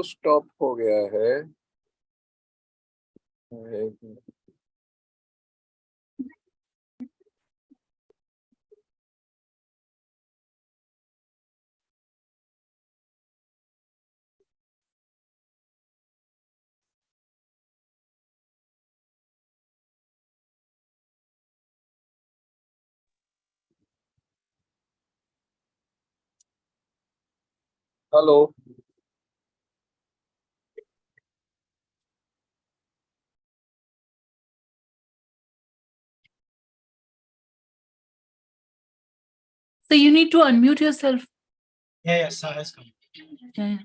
तो स्टॉप हो गया है। Hello. So you need to unmute yourself. Yeah, Sarah's coming. Yeah.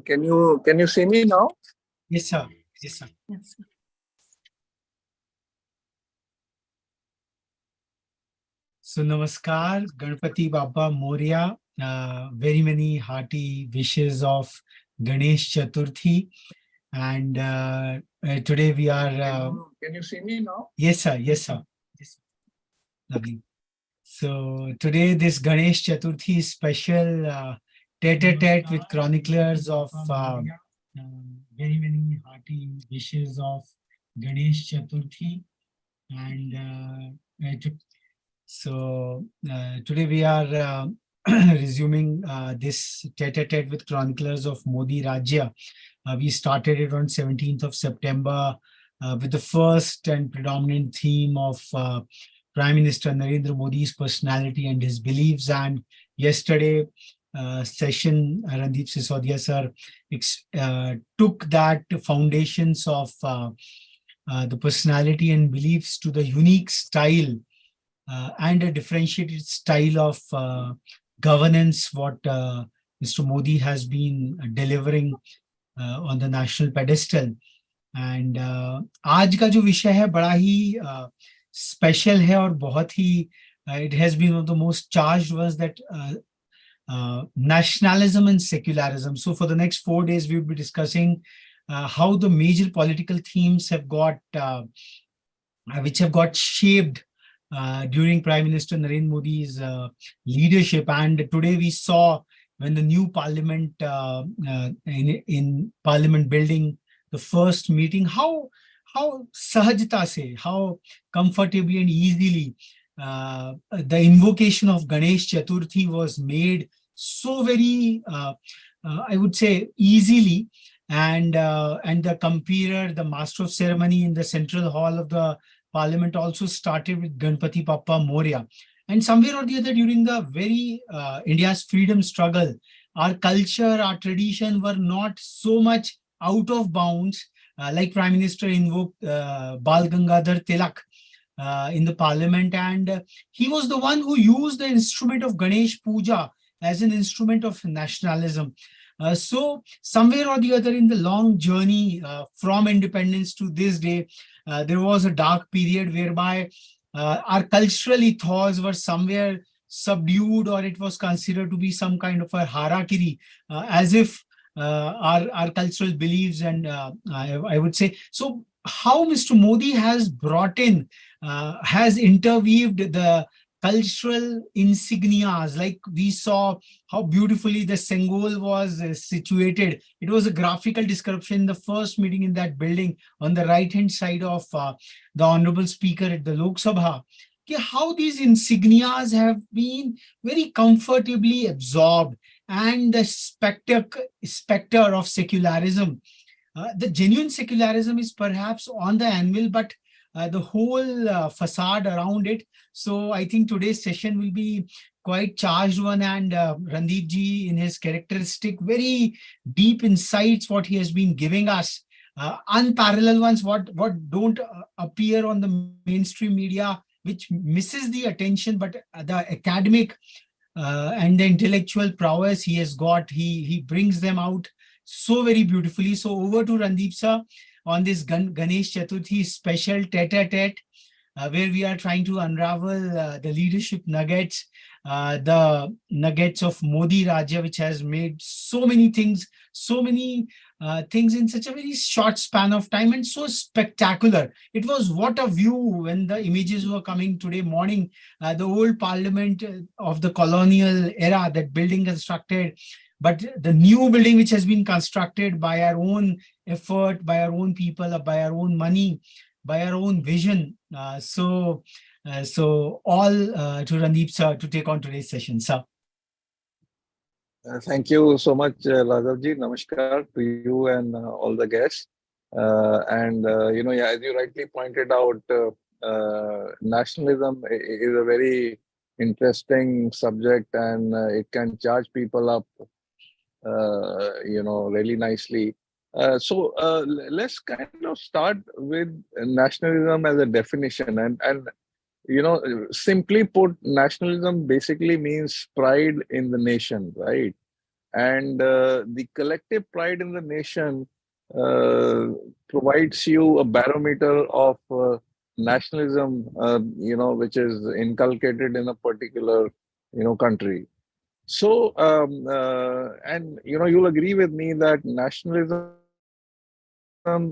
Can you see me now? Yes, sir. Yes, sir. Yes. So, Namaskar, Ganpati Bappa Moria. Very many hearty wishes of Ganesh Chaturthi. And today we are. Can you see me now? Yes, sir. Yes, sir. Yes, sir. Lovely. So, today this Ganesh Chaturthi is special tete-a-tete with chroniclers of very many hearty wishes of Ganesh Chaturthi. And today we are resuming this tete-a-tete with chroniclers of Modi Rajya. We started it on 17th of September with the first and predominant theme of Prime Minister Narendra Modi's personality and his beliefs. And yesterday session, Randeep Sisodia sir took that foundations of the personality and beliefs to the unique style and a differentiated style of governance what Mr. Modi has been delivering on the national pedestal. And आज का जो विषय है बड़ा ही special है और बहुत ही it has been one of the most charged ones, that nationalism and secularism. So for the next 4 days we will be discussing how the major political themes have got which have got shaped during Prime Minister Narendra Modi's leadership. And today we saw when the new parliament in parliament building, the first meeting, how sahajta se, how comfortably and easily the invocation of Ganesh Chaturthi was made so very I would say easily. And the compeer, the master of ceremony in the central hall of the Parliament also started with Ganpati Bappa Moria. And somewhere or the other during the very India's freedom struggle, our culture, our tradition were not so much out of bounds, like Prime Minister invoked Bal Gangadhar Tilak in the Parliament. And he was the one who used the instrument of Ganesh Puja as an instrument of nationalism. So somewhere or the other in the long journey from independence to this day, there was a dark period whereby our cultural ethos were somewhere subdued, or it was considered to be some kind of a harakiri, as if our cultural beliefs and I would say. So how Mr. Modi has brought in, has interweaved the cultural insignias, like we saw how beautifully the Sengol was situated. It was a graphical description in the first meeting in that building on the right hand side of the Honorable Speaker at the Lok Sabha. How these insignias have been very comfortably absorbed, and the specter of secularism, the genuine secularism is perhaps on the anvil, but the whole facade around it. So I think today's session will be quite charged one, and Randeep ji in his characteristic very deep insights what he has been giving us, unparalleled ones what don't appear on the mainstream media, which misses the attention, but the academic and the intellectual prowess he has got, he brings them out so very beautifully. So over to Randeep sir. on this Ganesh Chaturthi special Tete-a-Tete, where we are trying to unravel the leadership nuggets, the nuggets of Modi Raja, which has made so many things in such a very short span of time and so spectacular. It was what a view when the images were coming today morning. The old parliament of the colonial era, that building constructed, but the new building which has been constructed by our own effort, by our own people, by our own money, by our own vision. So all to Randeep sir to take on today's session, sir. Thank you so much, Raghavji. Namaskar to you and all the guests. As you rightly pointed out, nationalism is a very interesting subject, and it can charge people up, really nicely. Let's kind of start with nationalism as a definition, and simply put, nationalism basically means pride in the nation, right? And the collective pride in the nation provides you a barometer of nationalism, which is inculcated in a particular, country. So, you'll agree with me that nationalism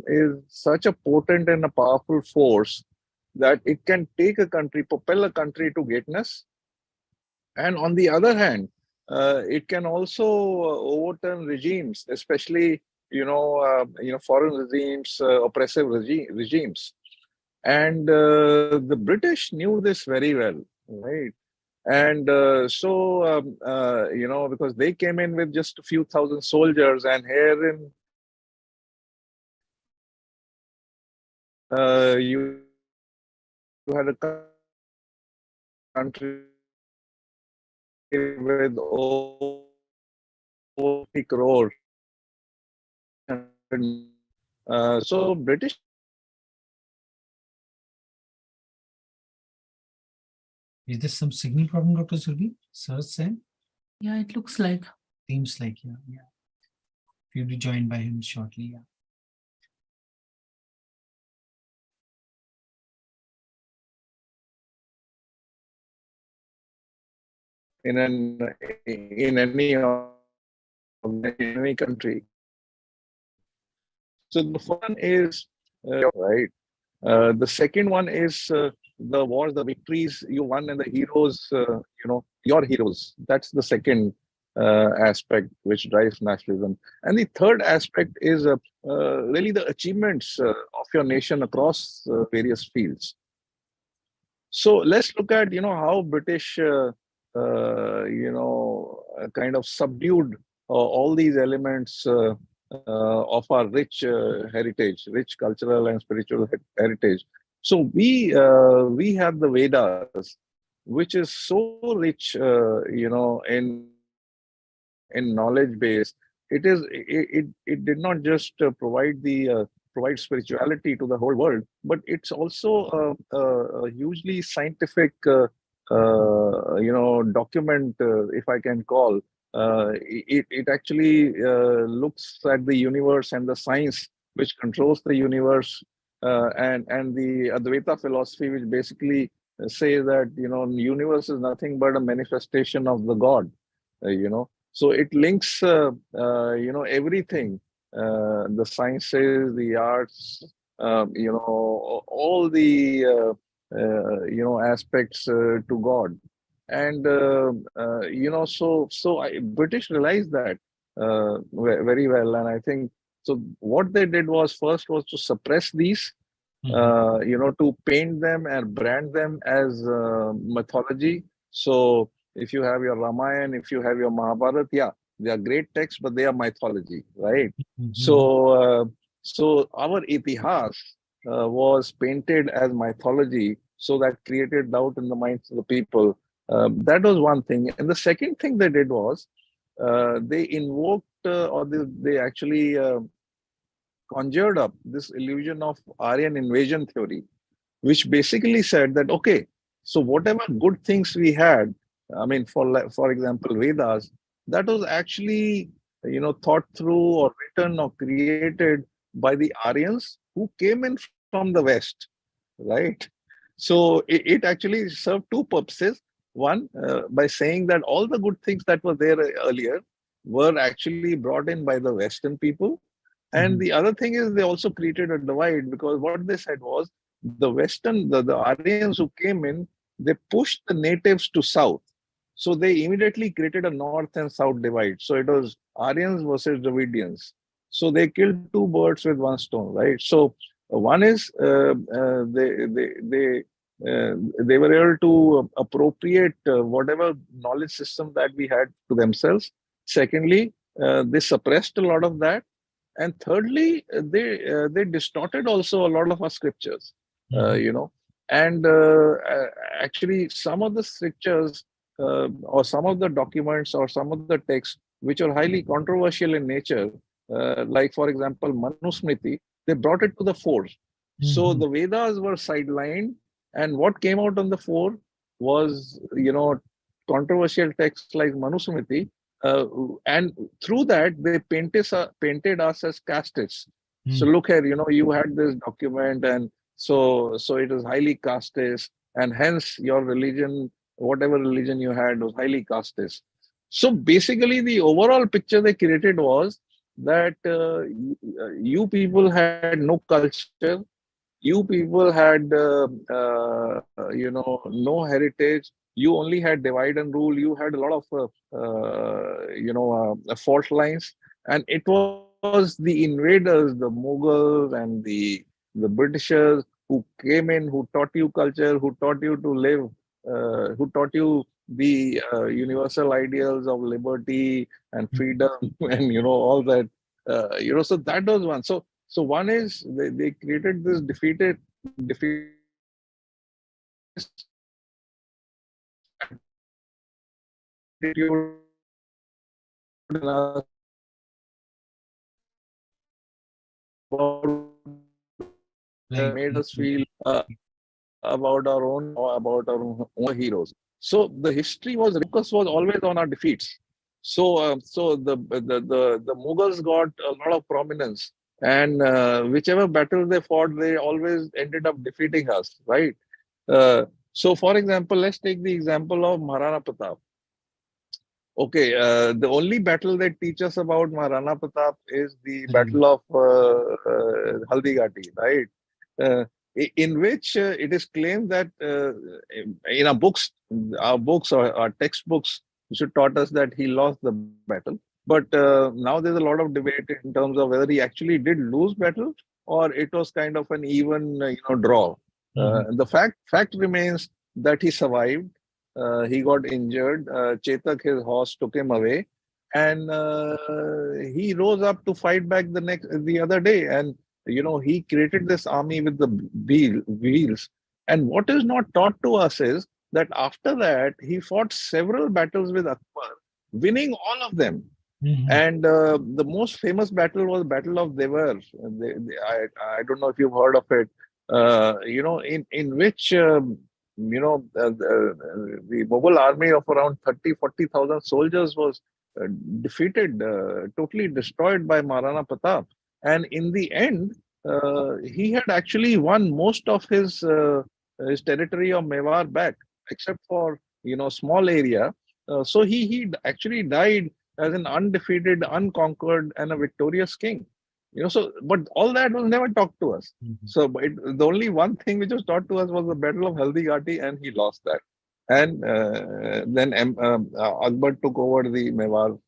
is such a potent and a powerful force that it can take a country, propel a country to greatness. And on the other hand, it can also overturn regimes, especially, foreign regimes, oppressive regimes. And the British knew this very well, right? And because they came in with just a few thousand soldiers, and here in you had a country with over 50 crores. So British. Is there some signal problem, Dr. Surbi? Sir said? Yeah, it looks like. Seems like, yeah. You'll be joined by him shortly, yeah. In any country. So the first one is right. The second one is the wars, the victories you won, and the heroes. Your heroes. That's the second aspect which drives nationalism. And the third aspect is really the achievements of your nation across various fields. So let's look at how British kind of subdued all these elements of our rich heritage, rich cultural and spiritual heritage. So we have the Vedas, which is so rich, in knowledge base. It did not just provide spirituality to the whole world, but it's also a hugely scientific document, if I can call. It actually looks at the universe and the science which controls the universe, and the Advaita philosophy, which basically says that universe is nothing but a manifestation of the God. So it links everything, the sciences, the arts, all the aspects to God. And British realized that very well, and I think so. What they did was to suppress these, to paint them and brand them as mythology. So if you have your Ramayana, if you have your Mahabharata, yeah, they are great texts, but they are mythology, right? So our itihas was painted as mythology, so that created doubt in the minds of the people. That was one thing. And the second thing they did was they invoked they actually conjured up this illusion of Aryan invasion theory, which basically said that, okay, so whatever good things we had, I mean, for example, Vedas, that was actually thought through or written or created by the Aryans, who came in from the West, right? So it actually served two purposes. One, by saying that all the good things that were there earlier were actually brought in by the Western people. And Mhm. the other thing is they also created a divide, because what they said was the Aryans who came in, they pushed the natives to south. So they immediately created a north and south divide. So it was Aryans versus Dravidians. So they killed two birds with one stone, right? So one is they were able to appropriate whatever knowledge system that we had to themselves. Secondly, they suppressed a lot of that, and thirdly, they distorted also a lot of our scriptures, Mhm. you know. And actually, some of the scriptures or some of the documents or some of the texts which are highly controversial in nature, like for example, Manusmriti, they brought it to the fore. So Mhm. the Vedas were sidelined, and what came out on the fore was, controversial texts like Manusmriti, uh, and through that they painted us as castes. So Mhm. look here, you had this document, and so it is highly casteist, and hence your religion, whatever religion you had, was highly casteist. So basically, the overall picture they created was that you people had no culture, you people had no heritage, you only had divide and rule, you had a lot of fault lines, and it was the invaders, the Mughals and the Britishers, who came in, who taught you culture, who taught you to live, who taught you the universal ideals of liberty and freedom and all that. So that was one. So one is they created this defeatist attitude in us, about Right. made Right. us feel about our own heroes. So the history was focus was always on our defeats. So the Mughals got a lot of prominence, and whichever battle they fought, they always ended up defeating us, right? So, for example, let's take the example of Maharana Pratap. Okay, the only battle that teaches about Maharana Pratap is the Right. Battle of Haldigati, right? Uh, in which it is claimed that in our books or our textbooks, should taught us that he lost the battle. But now there's a lot of debate in terms of whether he actually did lose battle or it was kind of an even, draw. Mhm. The fact remains that he survived. He got injured. Chetak, his horse, took him away, and he rose up to fight back the other day. And he created this army with the wheels. And what is not taught to us is that after that he fought several battles with Akbar, winning all of them. Mhm. And the most famous battle was Battle of Devar. I don't know if you've heard of it. In which the Mughal army of around 30-40,000 soldiers was uh, defeated, totally destroyed by Maharana Pratap. And in the end, he had actually won most of his territory of Mewar back, except for small area. So he actually died as an undefeated, unconquered, and a victorious king. So but all that was never talked to us. Mhm. So but the only one thing which was taught to us was the Battle of Haldigati, and he lost that. And then Akbar took over the Mewar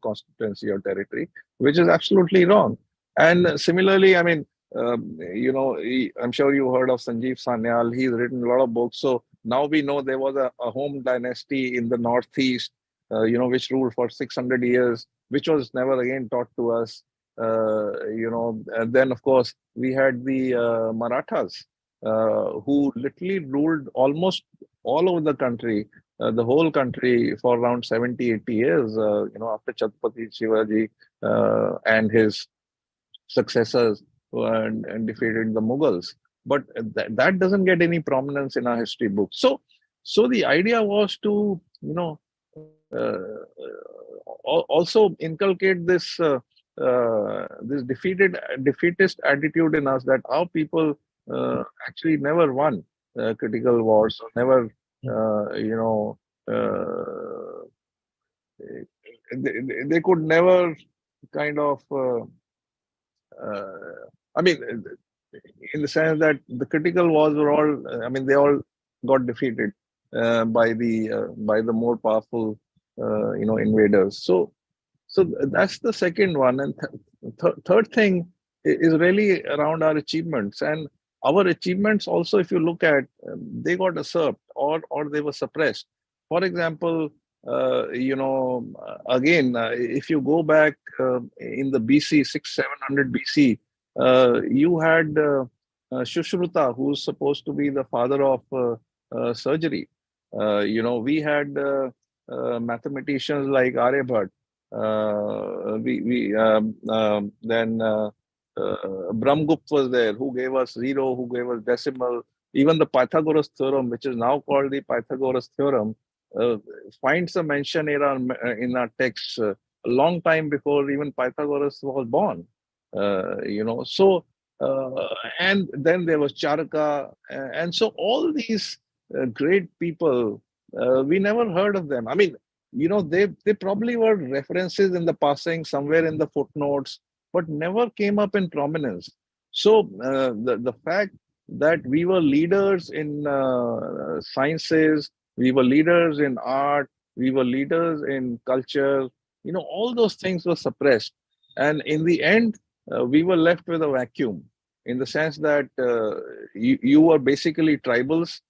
constituency or territory, which is absolutely wrong. And similarly, I mean, I'm sure you heard of Sanjeev Sanyal. He's written a lot of books. So now we know there was a home dynasty in the northeast, which ruled for 600 years, which was never again taught to us. And then of course we had the Marathas, who literally ruled almost all over the country, the whole country for around 70, 80 years, after Chhatrapati Shivaji and his successors and defeated the Mughals. But that doesn't get any prominence in our history books. So the idea was to, also inculcate this this defeatist attitude in us that our people actually never won critical wars, or never, uh, they could never kind of, I mean, in the sense that the critical wars were all, I mean, they all got defeated by the more powerful, invaders. So that's the second one. And third thing is really around our achievements. And our achievements also, if you look at, they got usurped, or they were suppressed. For example, again, if you go back in the BC, 700 BC, you had Shushruta, who's supposed to be the father of surgery. We had mathematicians like Aryabhat. Then Brahmgupta was there, who gave us zero, who gave us decimal. Even the Pythagoras theorem, which is now called the Pythagoras theorem, uh, finds a mention in our texts a long time before even Pythagoras was born. So and then there was Charaka, and so all these great people, we never heard of them. I mean, they probably were references in the passing somewhere in the footnotes, but never came up in prominence. So the fact that we were leaders in sciences, we were leaders in art, we were leaders in culture, all those things were suppressed, and in the end we were left with a vacuum, in the sense that you were basically tribals,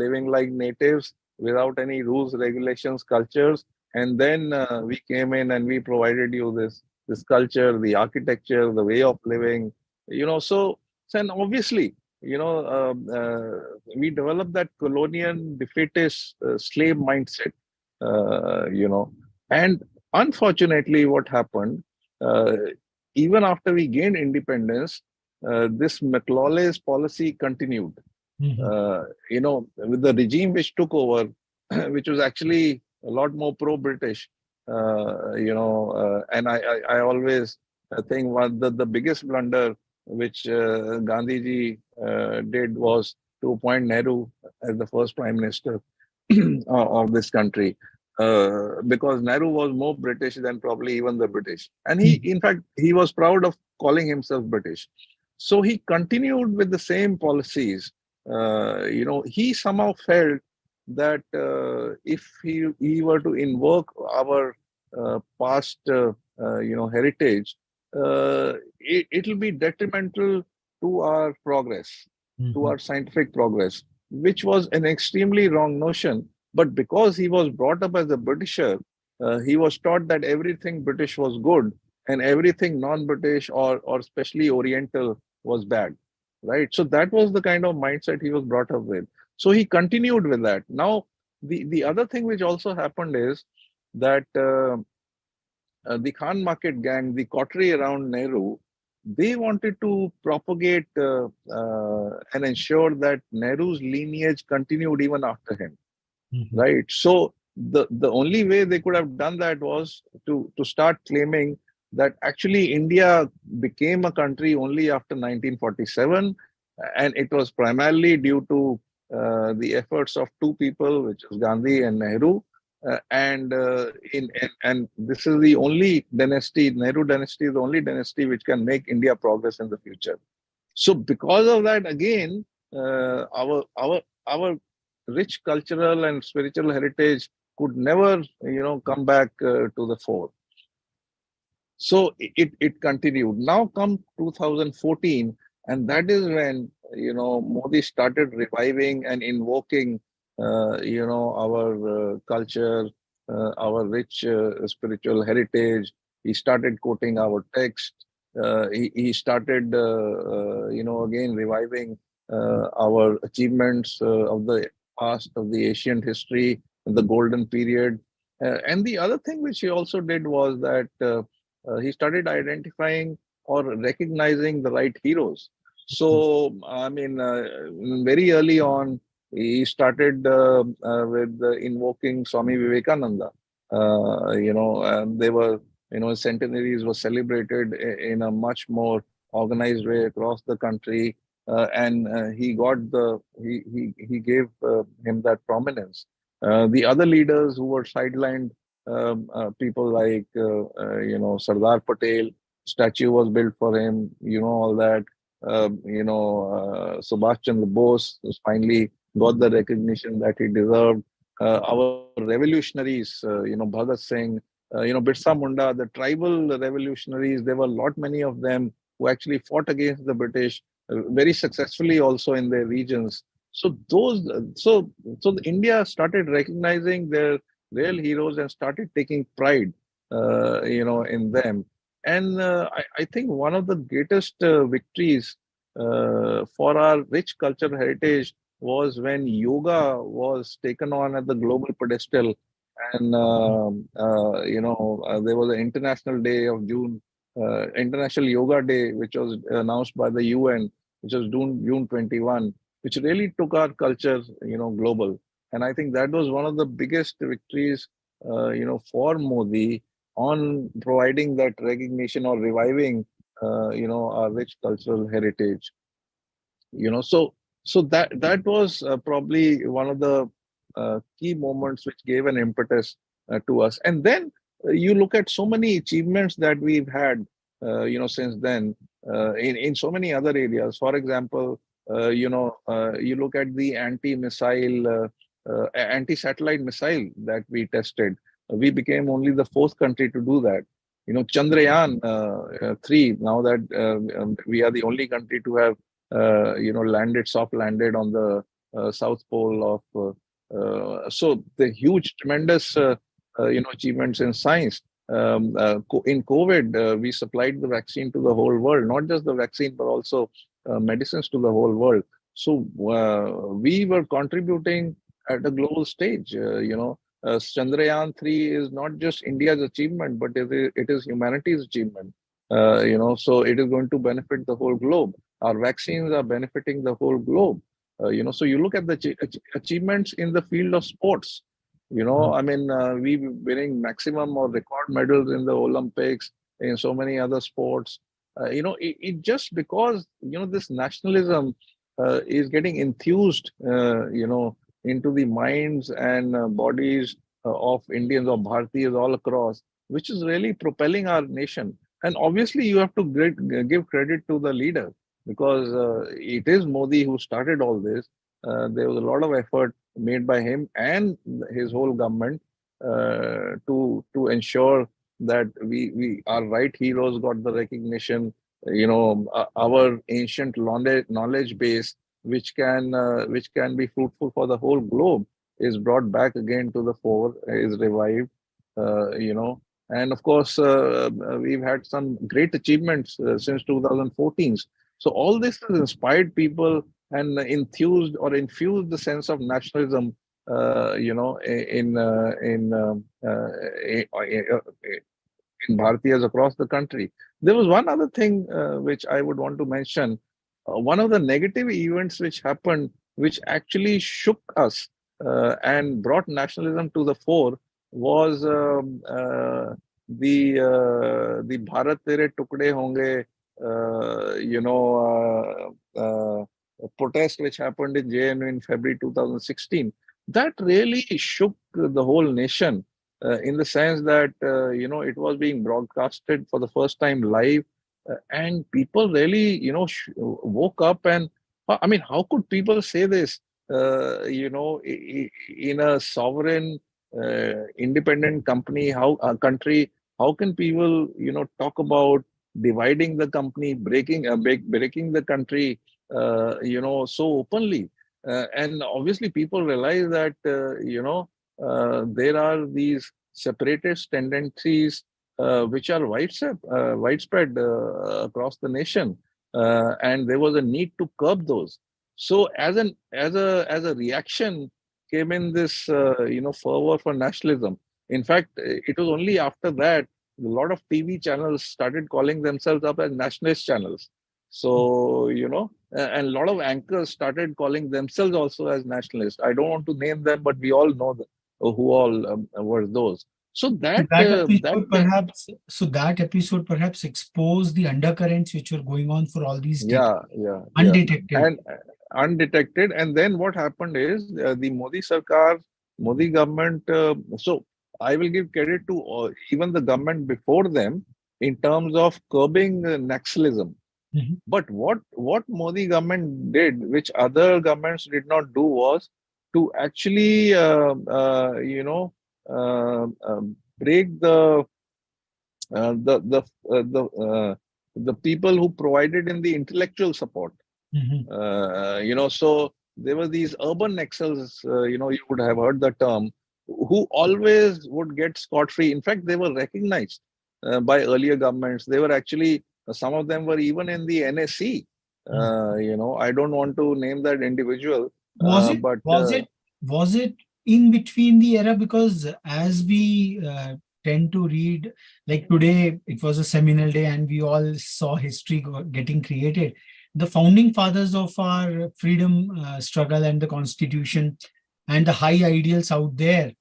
living like natives without any rules, regulations, cultures. And then we came in and we provided you this culture, the architecture, the way of living. So and obviously, we developed that colonial defeatist slave mindset. And unfortunately, what happened, uh, even after we gained independence, this McLaughlin's policy continued. With the regime which took over, which was actually a lot more pro-British, and I always think the biggest blunder which Gandhiji did was to appoint Nehru as the first prime minister of this country, because Nehru was more British than probably even the British, and in fact, he was proud of calling himself British. So he continued with the same policies. He somehow felt that if he were to invoke our past, heritage, it'll be detrimental to our progress, to our scientific progress, which was an extremely wrong notion. But because he was brought up as a Britisher, he was taught that everything British was good and everything non-British or especially Oriental was bad, right? So that was the kind of mindset he was brought up with. So he continued with that. Now, the other thing which also happened is that the Khan Market gang, the coterie around Nehru, they wanted to propagate and ensure that Nehru's lineage continued even after him, right? So the only way they could have done that was to start claiming that actually India became a country only after 1947, and it was primarily due to the efforts of two people, which is Gandhi and Nehru. And this is the only dynasty, Nehru dynasty is the only dynasty which can make India progress in the future. So because of that, again, our rich cultural and spiritual heritage could never, come back to the fore. So it continued. Now come 2014, and that is when Modi started reviving and invoking our culture, our rich spiritual heritage. He started quoting our text. He started again reviving our achievements of the past, of the ancient history, the golden period. And the other thing which he also did was that he started identifying or recognizing the right heroes. So, I mean, very early on, he started with invoking Swami Vivekananda. They were his centenaries were celebrated in a much more organized way across the country, and he gave him that prominence. The other leaders who were sidelined, people like Sardar Patel, statue was built for him, all that. Subhash Chandra Bose finally got the recognition that he deserved. Our revolutionaries, Bhagat Singh, Birsa Munda, the tribal revolutionaries, there were a lot many of them who actually fought against the British very successfully also in their regions. So India started recognizing their real heroes and started taking pride, in them. And I think one of the greatest victories for our rich cultural heritage was when yoga was taken on at the global pedestal. And there was an International Day of June, International Yoga Day, which was announced by the UN, which was June 21, which really took our culture, global. And I think that was one of the biggest victories, for Modi on providing that recognition or reviving, our rich cultural heritage. So that was probably one of the key moments which gave an impetus to us. And then you look at so many achievements that we've had, since then, in so many other areas. For example, you look at the anti-satellite missile that we tested. We became only the fourth country to do that. Chandrayaan 3. Now that we are the only country to have soft landed on the south pole of. So the huge, tremendous, achievements in science. In COVID, we supplied the vaccine to the whole world, not just the vaccine, but also medicines to the whole world. So we were contributing at a global stage. Chandrayaan 3 is not just India's achievement, but it is humanity's achievement. So it is going to benefit the whole globe. Our vaccines are benefiting the whole globe. So you look at the achievements in the field of sports. I mean, we winning maximum or record medals in the Olympics, in so many other sports. It just because this nationalism is getting enthused, into the minds and bodies of Indians or Bharatiyas all across, which is really propelling our nation. And obviously, you have to give credit to the leader, because it is Modi who started all this. There was a lot of effort made by him and his whole government to ensure that our right heroes got the recognition. Our ancient knowledge base, which can be fruitful for the whole globe, is brought back again to the fore, is revived. And of course, we've had some great achievements since 2014. So all this has inspired people and enthused or infused the sense of nationalism, in Bharatiyas across the country. There was one other thing which I would want to mention. One of the negative events which happened, which actually shook us and brought nationalism to the fore, was the Bharat Tere Tukde Honge, protest which happened in JNU in February 2016. That really shook the whole nation, in the sense that it was being broadcasted for the first time live, and people really woke up. And I mean, how could people say this, in a sovereign, independent country? How can people talk about dividing the company, breaking the country, so openly? And obviously people realize that there are these separatist tendencies which are widespread across the nation, and there was a need to curb those. So as a reaction came in this fervor for nationalism. In fact, it was only after that a lot of TV channels started calling themselves up as nationalist channels. So and a lot of anchors started calling themselves also as nationalists. I don't want to name them, but we all know who all were those. So So that that episode perhaps exposed the undercurrents which were going on for all these decades, yeah, undetected. and undetected. And then what happened is the Modi Sarkar, Modi government. So I will give credit to even the government before them in terms of curbing Naxalism. Mhm. But what Modi government did, which other governments did not do, was to actually break the people who provided in the intellectual support. Mhm. So there were these urban nexus, you would have heard the term, who always would get scot-free. In fact, they were recognized by earlier governments. They were actually, some of them were even in the NSC. I don't want to name that individual, Was it but was it was it in between the era? Because as we tend to read, like today, it was a seminal day, and we all saw history getting created. The founding fathers of our freedom struggle and the constitution and the high ideals out there,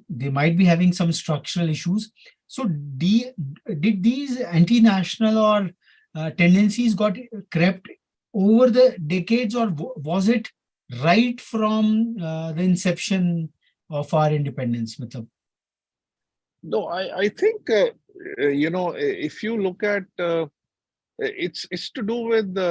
they might be having some structural issues. So, did these anti-national or tendencies got crept over the decades, or was it right from the inception of our independence? Matlab. no, I think if you look at it's to do with the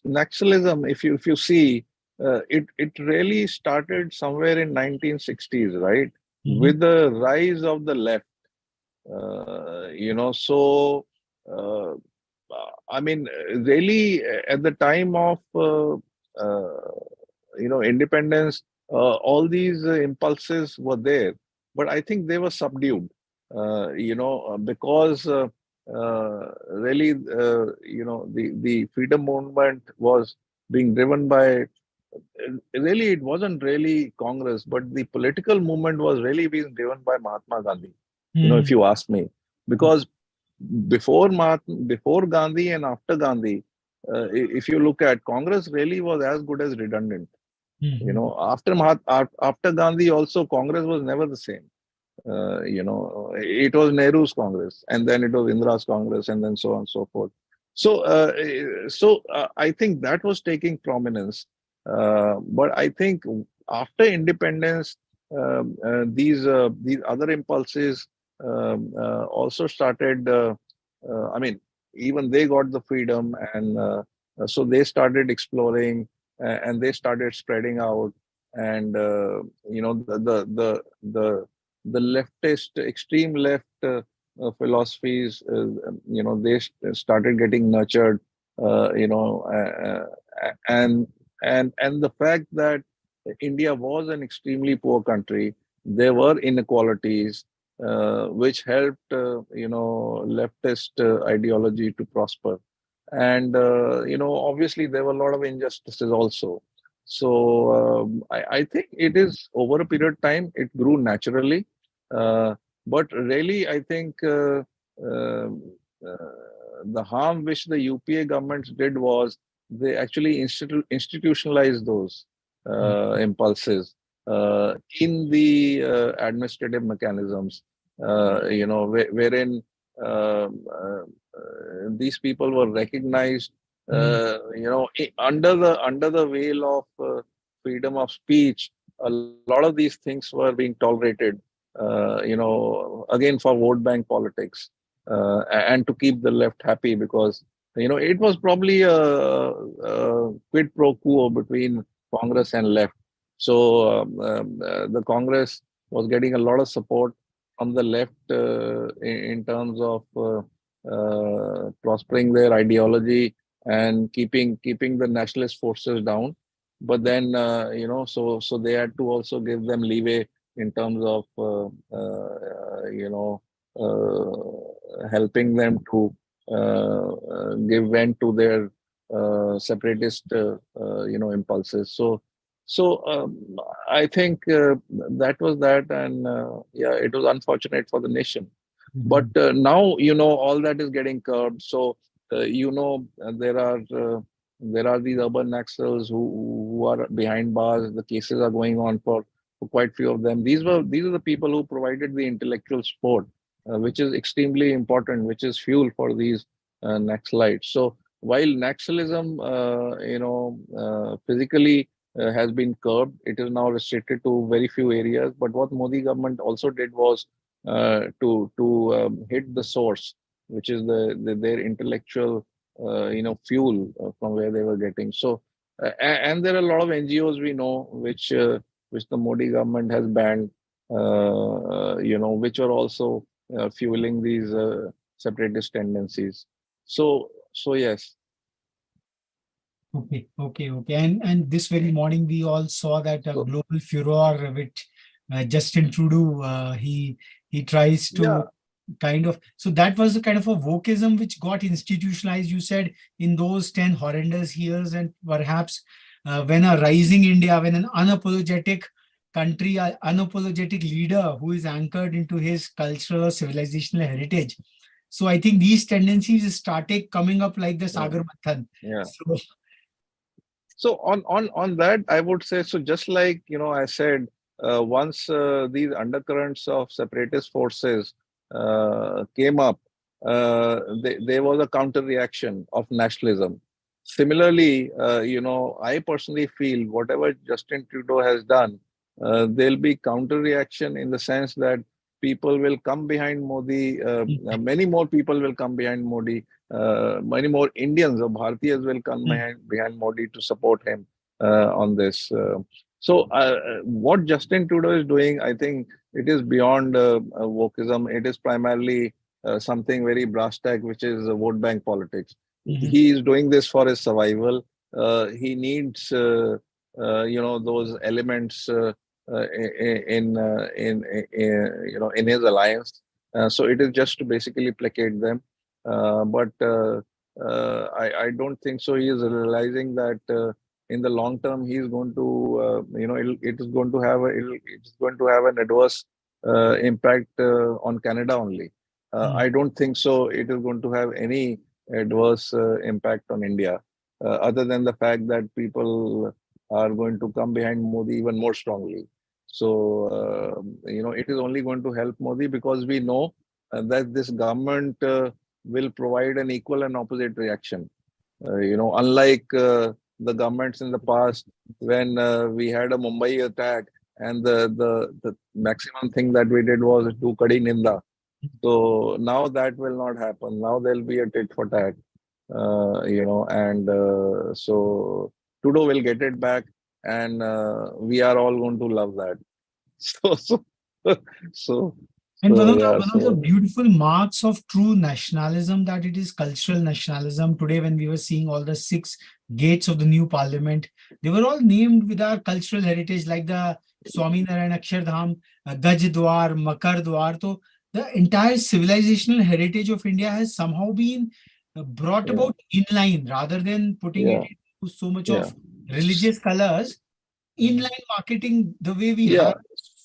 Naxalism. If you see, it really started somewhere in 1960s, right, Mhm. with the rise of the left. So uh, I mean, really, at the time of independence, all these impulses were there, but I think they were subdued. Because really, the freedom movement was being driven by. Really, it wasn't really Congress, but the political movement was really being driven by Mahatma Gandhi. If Mhm. you ask me, because before Gandhi and after Gandhi, if you look at, Congress really was as good as redundant. Mhm. After Gandhi also, Congress was never the same. It was Nehru's Congress, and then it was Indira's Congress, and then so on and so forth. So I think that was taking prominence. But I think after independence, these other impulses also started. I mean, even they got the freedom, and so they started exploring, and they started spreading out, and the leftist, extreme left philosophies, they started getting nurtured, and the fact that India was an extremely poor country, there were inequalities, which helped, leftist ideology to prosper. And, obviously there were a lot of injustices also. So I think it is over a period of time, it grew naturally. Uh, but really, I think the harm which the UPA governments did was they actually institutionalized those impulses in the administrative mechanisms, wherein these people were recognized, Mhm. under the veil of freedom of speech. A lot of these things were being tolerated, again for vote bank politics, and to keep the left happy, because it was probably a quid pro quo between Congress and left. So the Congress was getting a lot of support from the left in terms of prospering their ideology and keeping the nationalist forces down. But then so they had to also give them leeway in terms of helping them to give vent to their separatist impulses. So I think that was that, and yeah, it was unfortunate for the nation. But Mhm. now all that is getting curbed. So there are these urban Naxals who are behind bars. The cases are going on for for quite few of them. These are the people who provided the intellectual support, which is extremely important, which is fuel for these Naxalites. So while Naxalism, physically has been curbed, it is now restricted to very few areas. But what Modi government also did was to hit the source, which is their intellectual fuel from where they were getting. So and there are a lot of NGOs we know which the Modi government has banned, which are also fueling these separatist tendencies. So yes. Okay. And this very morning we all saw that So global furor which Justin Trudeau he tries to yeah, kind of, so that was the kind of a wokeism which got institutionalized, you said, in those 10 horrendous years. And perhaps when a rising India, when an unapologetic country, an unapologetic leader who is anchored into his cultural or civilizational heritage. So I think these tendencies started coming up like the yeah, Sagar Manthan. yeah. So So on that, I would say, so just like I said, once these undercurrents of separatist forces came up, there was a counter reaction of nationalism. Similarly, I personally feel whatever Justin Trudeau has done, there'll be counter reaction in the sense that people will come behind Modi. Many more people will come behind Modi. Many more Indians or Bharatiyas will come behind Modi to support him on this. So what Justin Trudeau is doing, I think it is beyond wokeism. It is primarily something very brass tack, which is vote bank politics. He is doing this for his survival. He needs, those elements in his alliance. So it is just to basically placate them. But I don't think so. He is realizing that in the long term, he is going to, it is going to have it's going to have an adverse impact on Canada only. I don't think so. It is going to have any adverse impact on India, other than the fact that people are going to come behind Modi even more strongly. So, it is only going to help Modi because we know that this government will provide an equal and opposite reaction. Unlike the governments in the past, when we had a Mumbai attack, and the maximum thing that we did was do Kadi Ninda. So now that will not happen. Now there'll be a tit for tat, and so Trudeau will get it back, and we are all going to love that. So, so, so, And so, yeah. one of the So, beautiful marks of true nationalism, that it is cultural nationalism. Today, when we were seeing all the 6 gates of the new parliament, they were all named with our cultural heritage, like the Swami Narayan Akshardham, Gaj Dwar, Makar Dwar. So the entire civilizational heritage of India has somehow been brought yeah, about in line, rather than putting it yeah, into so much yeah, of religious colors. Inline marketing, the way we yeah. have.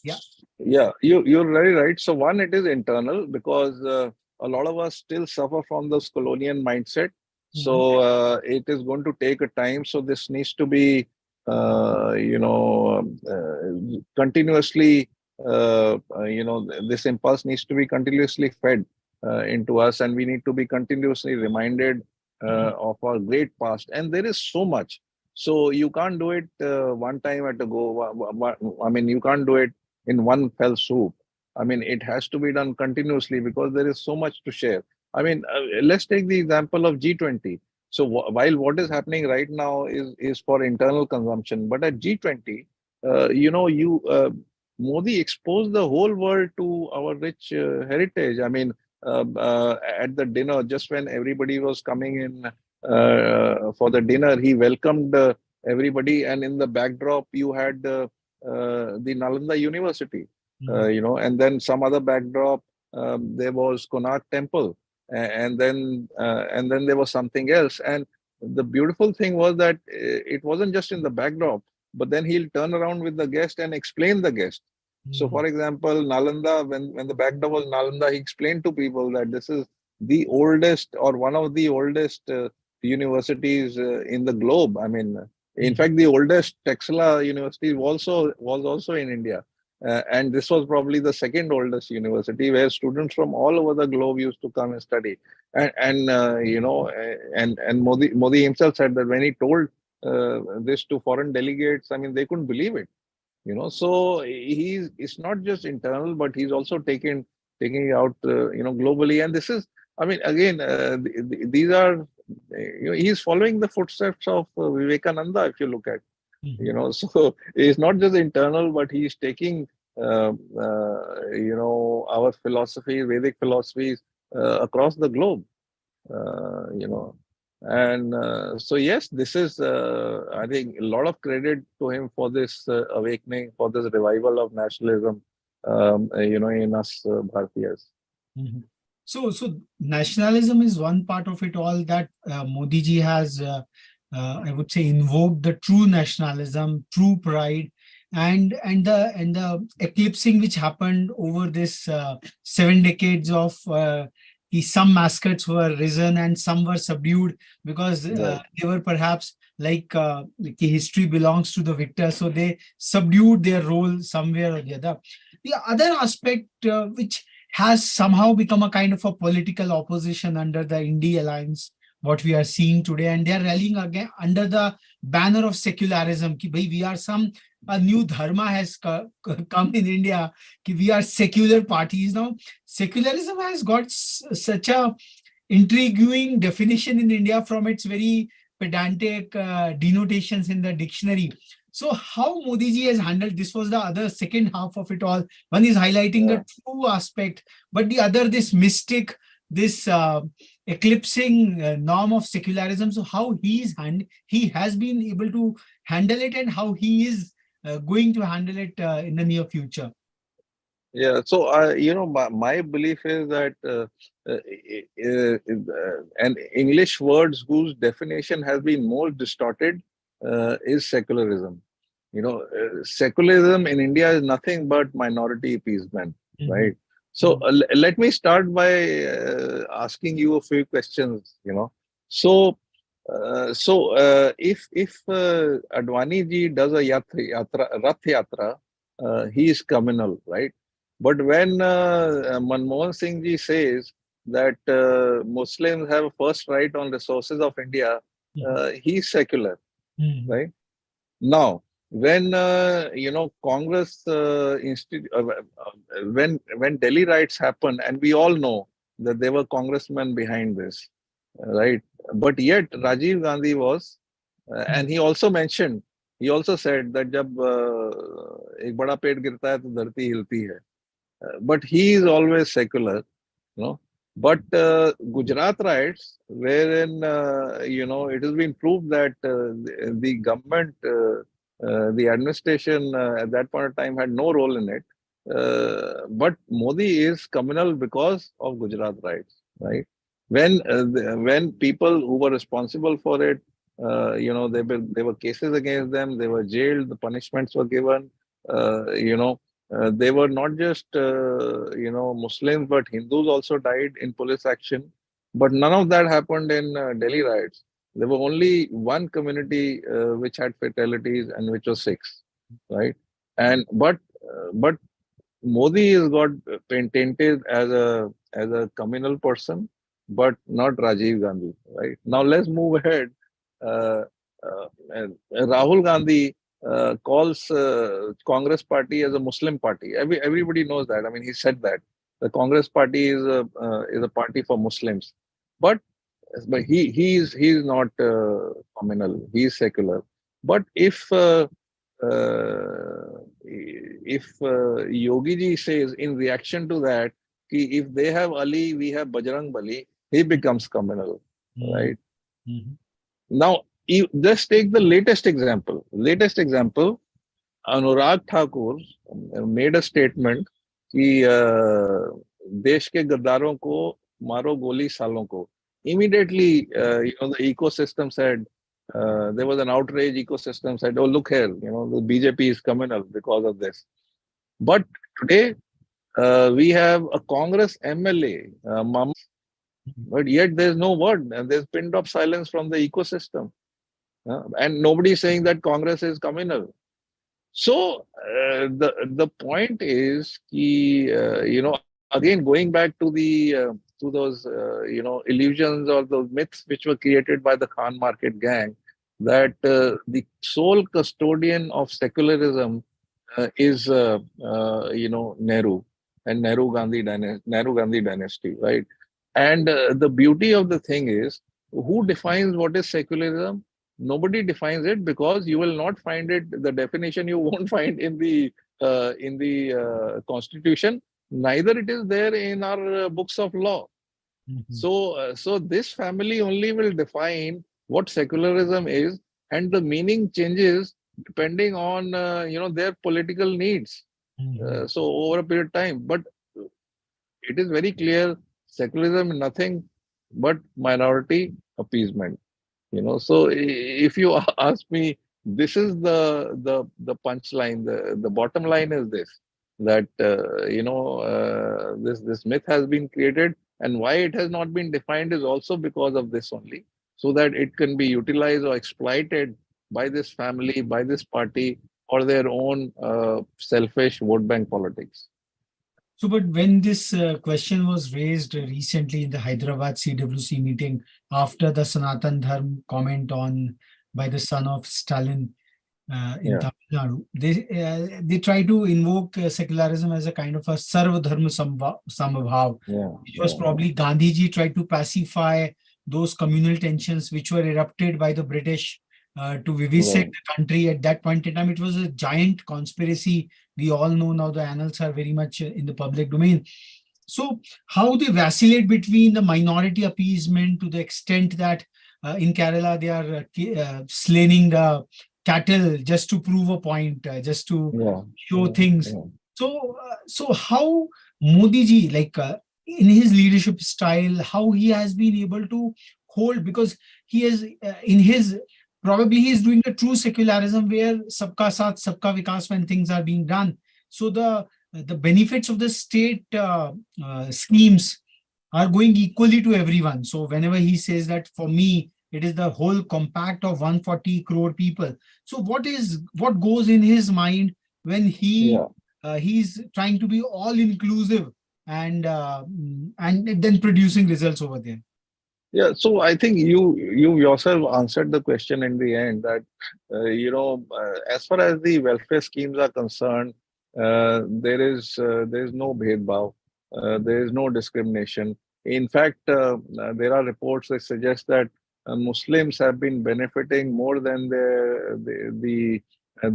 Yeah. Yeah, you're very right. So one, it is internal because a lot of us still suffer from this colonial mindset. So it is going to take a time. So this needs to be, continuously, this impulse needs to be continuously fed into us, and we need to be continuously reminded of our great past. And there is so much. So you can't do it one time at a go. I mean, you can't do it in one fell swoop. I mean, it has to be done continuously because there is so much to share. I mean, let's take the example of G20. So while what is happening right now is for internal consumption, but at G20, Modi exposed the whole world to our rich heritage. I mean, at the dinner, just when everybody was coming in for the dinner, he welcomed everybody, and in the backdrop, you had the Nalanda University, and then some other backdrop. There was Konark Temple, and then there was something else. And the beautiful thing was that it wasn't just in the backdrop, but then he'll turn around with the guest and explain the guest. So, for example, Nalanda, when the backdrop was Nalanda, he explained to people that this is the oldest or one of the oldest universities in the globe. I mean, in fact, the oldest Texila University was also in India. and this was probably the second oldest university where students from all over the globe used to come and study. And Modi himself said that when he told this to foreign delegates, I mean, they couldn't believe it. So it's not just internal, but he's also taking it out globally. And this is, I mean, again, these are, he's following the footsteps of Vivekananda, if you look at, so it's not just internal, but he's taking our philosophy, Vedic philosophies, across the globe. And so yes, this is, I think, a lot of credit to him for this awakening, for this revival of nationalism, in us Bharatiyas. Mhm. So nationalism is one part of it all that Modi ji has, I would say, invoked the true nationalism, true pride, and the eclipsing which happened over this 7 decades of some mascots were risen and some were subdued because Right. they were perhaps like history belongs to the victor, so they subdued their role somewhere or the other. The other aspect which has somehow become a kind of a political opposition under the India alliance, what we are seeing today, and they are rallying again under the banner of secularism. Ki, bhai, we are a new dharma has come in India. Ki we are secular parties now. Secularism has got such a intriguing definition in India from its very pedantic denotations in the dictionary. So how Modi ji has handled this was the other second half of it all. One is highlighting the true aspect, but the other, this mystic, this eclipsing norm of secularism. So how he has been able to handle it, and how he is going to handle it in the near future. Yeah, so my belief is that an English words whose definition has been more distorted is secularism. Secularism in India is nothing but minority appeasement, right? So let me start by asking you a few questions. If Advani ji does a Rath Yatra, he is communal, right? But when Manmohan Singh ji says that Muslims have first right on resources of India, he's secular, right? Now, when Congress when Delhi riots happened, and we all know that there were congressmen behind this, right? But yet Rajiv Gandhi was, and he also said that जब एक बड़ा पेड़ गिरता है तो धरती हिलती है. But he is always secular, you know. But Gujarat riots, wherein it has been proved that the government, the administration at that point of time had no role in it. But Modi is communal because of Gujarat riots, right? When people who were responsible for it, there were cases against them, they were jailed, the punishments were given, they were not just Muslims, but Hindus also died in police action. But none of that happened in Delhi riots. There were only one community which had fatalities, and which was Sikhs, right? And but Modi is got painted as a communal person, but not Rajiv Gandhi, right? Now let's move ahead. Uh, Rahul Gandhi calls Congress party as a Muslim party. Everybody knows that. I mean, he said that the Congress party is a party for Muslims, but he's not communal. He is secular. But if Yogi ji says in reaction to that, ki if they have Ali, we have Bajrang Bali, he becomes communal, right? Now, you just take the latest example. Anurag Thakur made a statement कि देश के गद्दारों को मारो गोली सालों को. Immediately, the ecosystem said, there was an outrage. Ecosystem said, "Oh, look here, the BJP is communal because of this." But today, we have a Congress MLA, but yet there's no word, and there's pinned up silence from the ecosystem. And nobody is saying that Congress is communal. So the point is, again going back to those illusions or those myths which were created by the Khan market gang, that the sole custodian of secularism is Nehru and Nehru Gandhi dynasty, right? And the beauty of the thing is, who defines what is secularism? Nobody defines it, because you will not find it. The definition you won't find in the constitution. Neither it is there in our books of law. Mhm. So this family only will define what secularism is, and the meaning changes depending on their political needs. Mhm. So over a period of time, but it is very clear, secularism is nothing but minority appeasement. So if you ask me, this is the punchline. The bottom line is this: that this myth has been created, and why it has not been defined is also because of this only, so that it can be utilized or exploited by this family, by this party, for their own selfish vote bank politics. So, but when this question was raised recently in the Hyderabad CWC meeting after the Sanatan Dharm comment on by the son of Stalin in Yeah, Tamil Nadu, they try to invoke secularism as a kind of a Sarva Dharma Samabhav, yeah, which was yeah, yeah, probably Gandhiji tried to pacify those communal tensions which were erupted by the British to vivisect right. the country at that point in time. It was a giant conspiracy. We all know now, the annals are very much in the public domain. So, how they vacillate between the minority appeasement to the extent that in Kerala they are slaying the cattle just to prove a point, just to Yeah, show yeah, things. yeah. So how Modi ji, like in his leadership style, how he has been able to hold, because he is in his, probably he is doing the true secularism where sabka saath, sabka vikas, when things are being done. So the benefits of the state schemes are going equally to everyone. So whenever he says that, for me, it is the whole compact of 140 crore people. So what goes in his mind when Yeah. he's trying to be all inclusive and then producing results over there? Yeah, so I think you yourself answered the question in the end, that as far as the welfare schemes are concerned, there is no bhedbhav, there is no discrimination. In fact, there are reports that suggest that Muslims have been benefiting more than I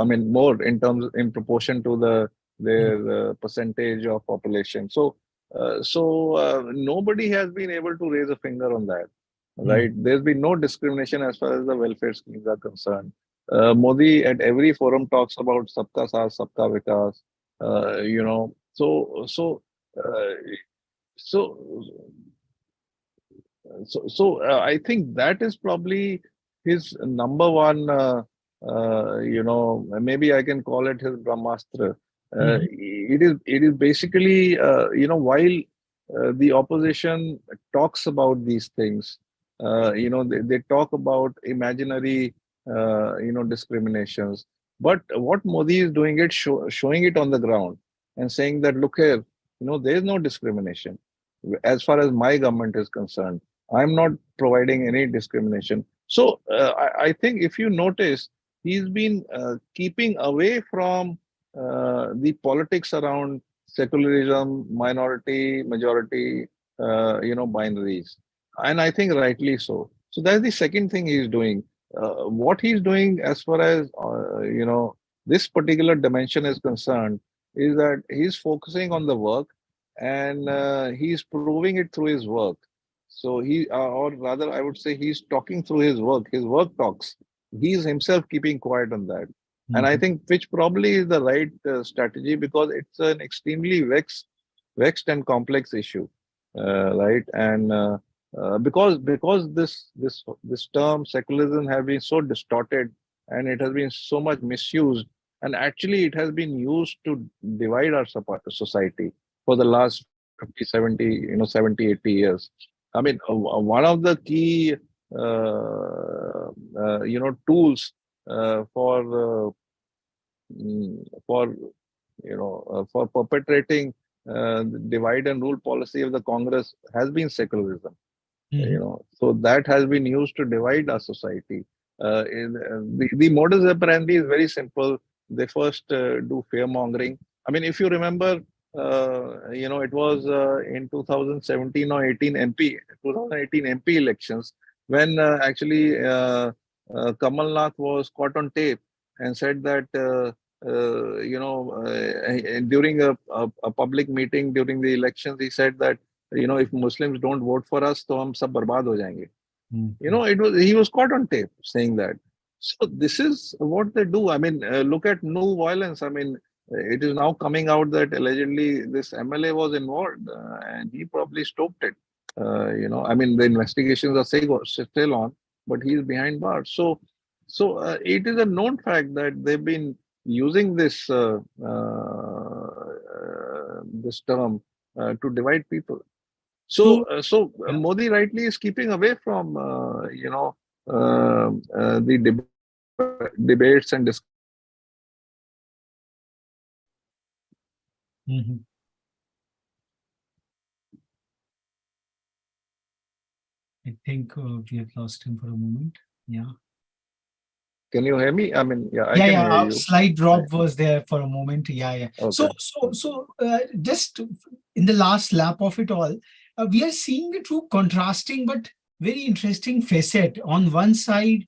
mean, more in proportion to their percentage of population. So nobody has been able to raise a finger on that, right? Mhm. There's been no discrimination as far as the welfare schemes are concerned. Modi at every forum talks about sabka saath, sabka vikas. Uh, so I think that is probably his number one. Maybe I can call it his Brahmastra. Mhm. It is basically while the opposition talks about these things, they talk about imaginary discriminations. But what Modi is doing, showing it on the ground and saying that, look here, there is no discrimination as far as my government is concerned. I'm not providing any discrimination. So I think if you notice, he's been keeping away from the politics around secularism, minority, majority, binaries, and I think rightly so. So that's the second thing he's doing. What he's doing, as far as this particular dimension is concerned, is that he's focusing on the work, and he's proving it through his work. So or rather, I would say he's talking through his work. His work talks. He's himself keeping quiet on that. And I Mhm. think which probably is the right strategy, because it's an extremely vexed and complex issue, right? And because this term secularism has been so distorted, and it has been so much misused, and actually it has been used to divide our society for the last 50, 70, 70, 80 years. I mean, one of the key tools for for for perpetrating the divide and rule policy of the Congress has been secularism. So that has been used to divide our society. The modus operandi is very simple. They first do fear mongering. I mean, if you remember, it was in 2017 or 18 MP, 2018 MP elections when actually Kamal Nath was caught on tape and said that during a public meeting during the elections, he said that if Muslims don't vote for us, तो हम सब बर्बाद हो जाएंगे. He was caught on tape saying that. So this is what they do. I mean, look at no violence. I mean, it is now coming out that allegedly this MLA was involved and he probably stoked it. I mean, the investigations are still on, but he's behind bars. So it is a known fact that they've been using this term to divide people. So Modi rightly is keeping away from the debates and discussions. I think we have lost him for a moment. Yeah. Can you hear me? I mean, yeah, I can hear you. Slight drop was there for a moment. Yeah. Okay. So just in the last lap of it all, we are seeing the two contrasting but very interesting facet. On one side,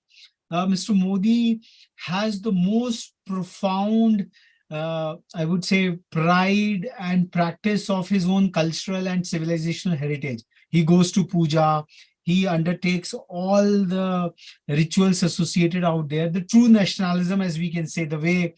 Mr. Modi has the most profound, I would say, pride and practice of his own cultural and civilizational heritage. He goes to puja. He undertakes all the rituals associated out there. The true nationalism, as we can say, the way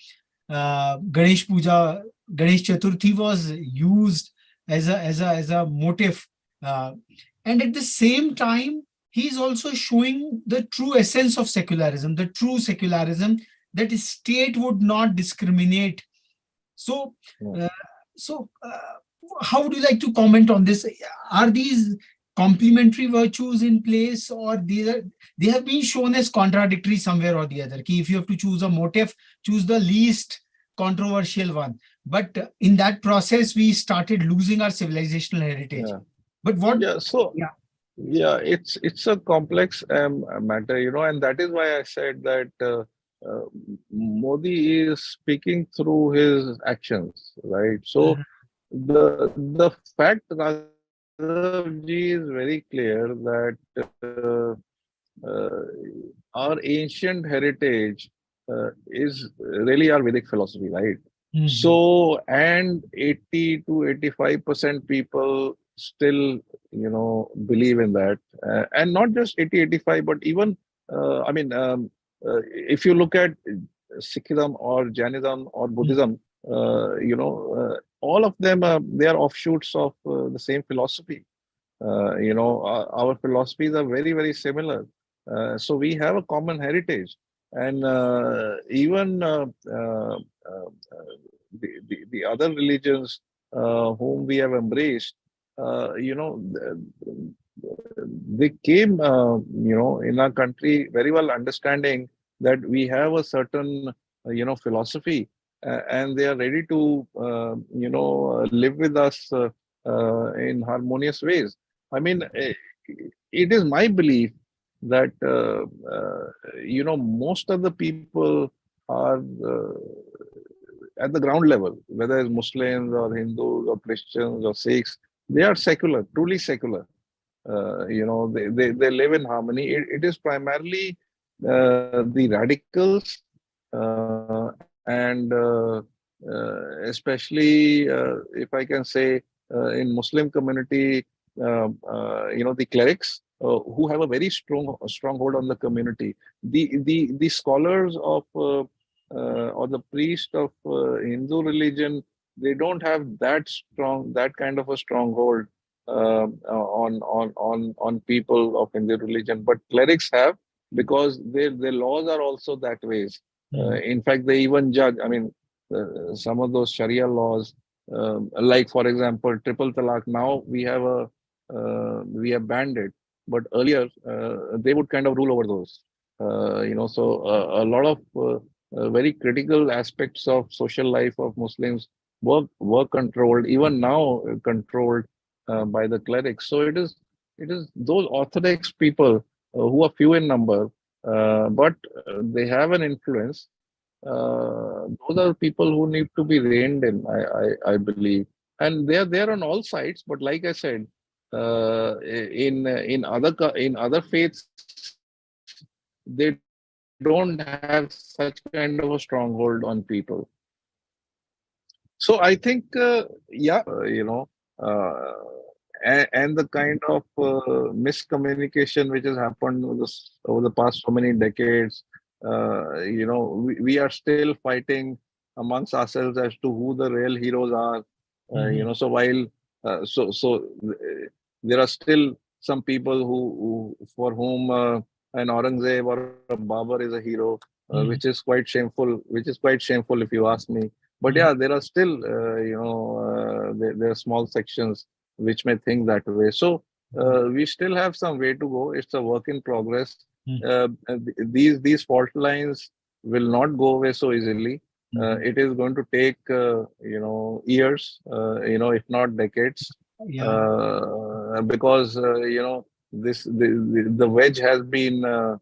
Ganesh Puja, Ganesh Chaturthi was used as a motive, and at the same time, he's also showing the true essence of secularism, the true secularism that the state would not discriminate. So, how would you like to comment on this? Are these complementary virtues in place, or they have been shown as contradictory somewhere or the other? If you have to choose a motive, choose the least controversial one. But in that process, we started losing our civilizational heritage. Yeah. But what? Yeah, it's a complex matter, and that is why I said that Modi is speaking through his actions, right? So the fact, Raghavji, is very clear that our ancient heritage is really our Vedic philosophy, right? So, and 80 to 85% people still, believe in that. And not just 80, 85, but even, if you look at Sikhism or Jainism or Buddhism, all of them, they are offshoots of the same philosophy. Our philosophies are very, very similar. So we have a common heritage. And even the other religions whom we have embraced, they came, in our country very well understanding that we have a certain, philosophy, and they are ready to, live with us in harmonious ways. I mean, it is my belief that, most of the people are at the ground level, whether it's Muslims or Hindus or Christians or Sikhs, they are secular, truly secular. They live in harmony. It is primarily the radicals and especially, if I can say, in Muslim community, the clerics who have a very stronghold on the community. The scholars of or the priest of Hindu religion, they don't have that kind of a stronghold on people of Hindu religion, but clerics have, because their laws are also that ways. In fact, they even judge. I mean, some of those Sharia laws, like for example, triple talaq. Now we have banned it, but earlier they would kind of rule over those. So a lot of very critical aspects of social life of Muslims were controlled, even now controlled by the clerics. So it is those orthodox people who are few in number, but they have an influence. Those are people who need to be reined in, I believe, and they are there on all sides. But like I said, in other faiths, they don't have such kind of a stronghold on people. So I think, and the kind of miscommunication which has happened over the past so many decades, we are still fighting amongst ourselves as to who the real heroes are. So while there are still some people who for whom an Aurangzeb or a Babar is a hero, which is quite shameful. Which is quite shameful if you ask me. But yeah, there are still, there are small sections which may think that way. So we still have some way to go. It's a work in progress. These fault lines will not go away so easily. It is going to take, years, if not decades, because the wedge has been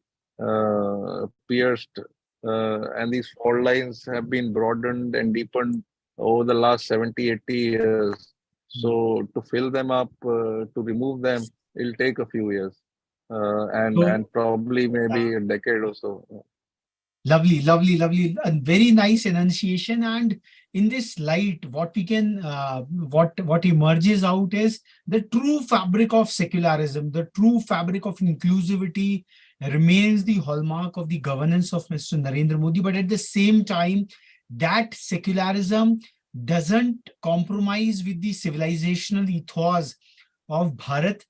pierced, and these fault lines have been broadened and deepened over the last 70, 80 years. So to fill them up, to remove them, it'll take a few years, and probably maybe a decade or so. Lovely, lovely, lovely. A very nice enunciation. And in this light, what we can, what emerges out is the true fabric of secularism, the true fabric of inclusivity remains the hallmark of the governance of Mr. Narendra Modi. But at the same time, that secularism doesn't compromise with the civilizational ethos of Bharat,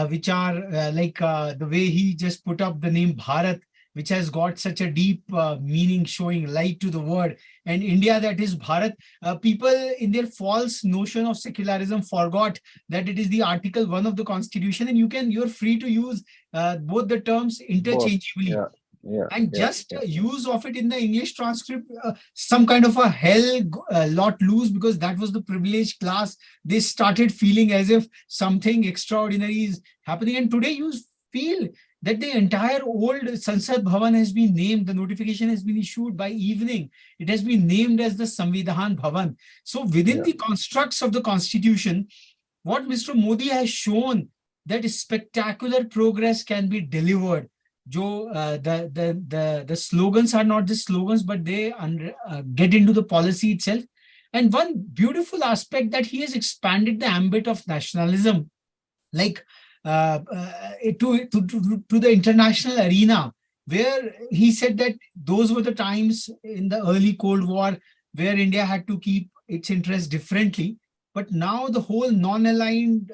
which are the way he just put up the name Bharat, which has got such a deep meaning, showing light to the word, and India, that is Bharat. People in their false notion of secularism forgot that it is the Article 1 of the Constitution, and you're free to use both the terms interchangeably. And use of it in the English transcript, some kind of a hell lot loose, because that was the privileged class. They started feeling as if something extraordinary is happening. And today you feel that the entire old Sansad Bhavan has been named, the notification has been issued by evening. It has been named as the Samvidhan Bhavan. So within the constructs of the Constitution, what Mr. Modi has shown, that spectacular progress can be delivered. The slogans are not just slogans, but they get into the policy itself. And one beautiful aspect, that he has expanded the ambit of nationalism, like to the international arena, where he said that those were the times in the early Cold War where India had to keep its interests differently. But now the whole non-aligned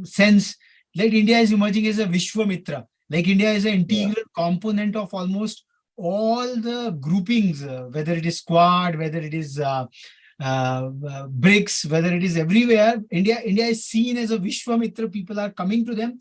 sense, like India is emerging as a Vishwamitra, like India is an integral component of almost all the groupings, whether it is Quad, whether it is BRICS, whether it is everywhere. India is seen as a Vishwamitra. People are coming to them,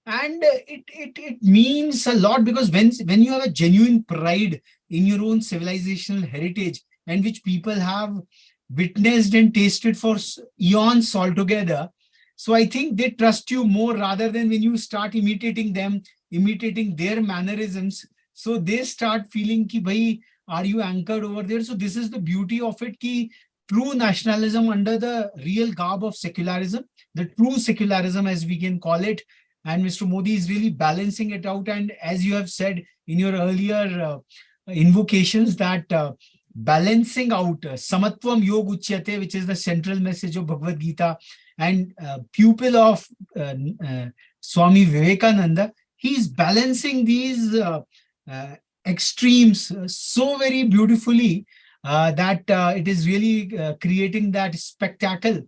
and it means a lot, because when you have a genuine pride in your own civilizational heritage, and which people have witnessed and tasted for eons altogether, so I think they trust you more, rather than when you start imitating them, imitating their mannerisms. So they start feeling ki bhai, are you anchored over there? So this is the beauty of it, ki true nationalism under the real garb of secularism, the true secularism as we can call it. And Mr. Modi is really balancing it out. And as you have said in your earlier invocations, that balancing out Samatvam Yog Uchyate, which is the central message of Bhagavad Gita, and pupil of Swami Vivekananda, he is balancing these extremes so very beautifully, that it is really creating that spectacle.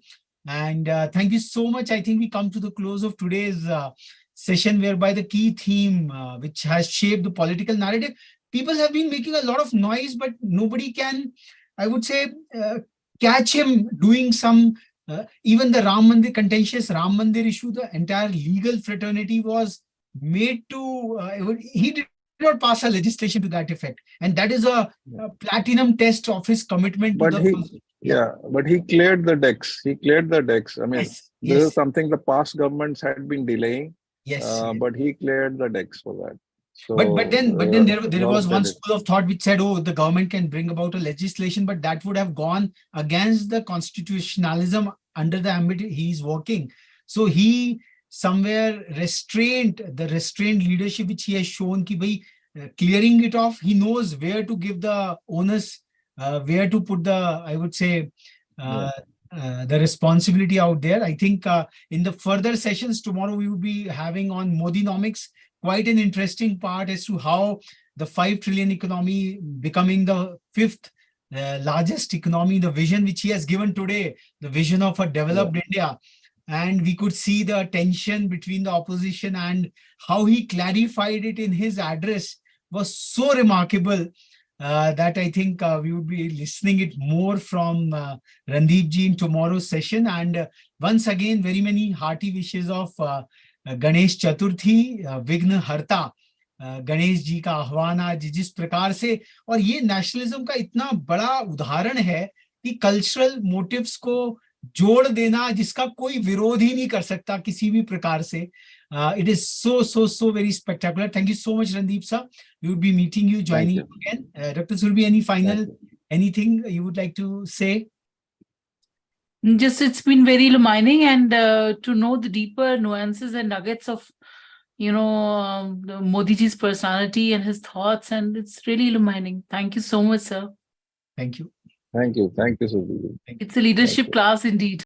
And thank you so much. I think we come to the close of today's session, whereby the key theme which has shaped the political narrative, people have been making a lot of noise, but nobody can, I would say, catch him doing some, even the Ram Mandir, contentious Ram Mandir issue, the entire legal fraternity was made to, he did not pass a legislation to that effect. And that is a platinum test of his commitment to But the he, constitution. but he cleared the decks. He cleared the decks. I mean, Yes, this is yes, something the past governments had been delaying, yes, yes. but he cleared the decks for that. But So, then there lot was of one credit. school of thought which said, oh, the government can bring about a legislation, but that would have gone against the constitutionalism under the ambit he is working. So he somewhere the restrained leadership which he has shown, ki bhai, clearing it off, he knows where to give the onus, where to put the, I would say, the responsibility out there. I think in the further sessions tomorrow, we will be having on Modinomics, quite an interesting part as to how the 5 trillion economy becoming the 5th largest economy, the vision which he has given today, the vision of a developed India. And we could see the tension between the opposition, and how he clarified it in his address was so remarkable that I think we would be listening it more from Randeep ji in tomorrow's session. And once again, very many hearty wishes of Ganesh Chaturthi, विघ्न हरता, गणेश जी का आह्वान आज जिस प्रकार से, और ये नेशनलिज्म का इतना बड़ा उदाहरण है कि कल्चरल मोटिव्स को जोड़ देना जिसका कोई विरोध ही नहीं कर सकता किसी भी प्रकार से. It is so very spectacular. Thank you so much, Randeep sir. We would be meeting you, joining you again. Dr. Surbi, any final, anything you would like to say? Just, it's been very illuminating, and to know the deeper nuances and nuggets of, Modi ji's personality and his thoughts, and it's really illuminating. Thank you so much, sir. Thank you. Thank you, Suji. It's a leadership class indeed.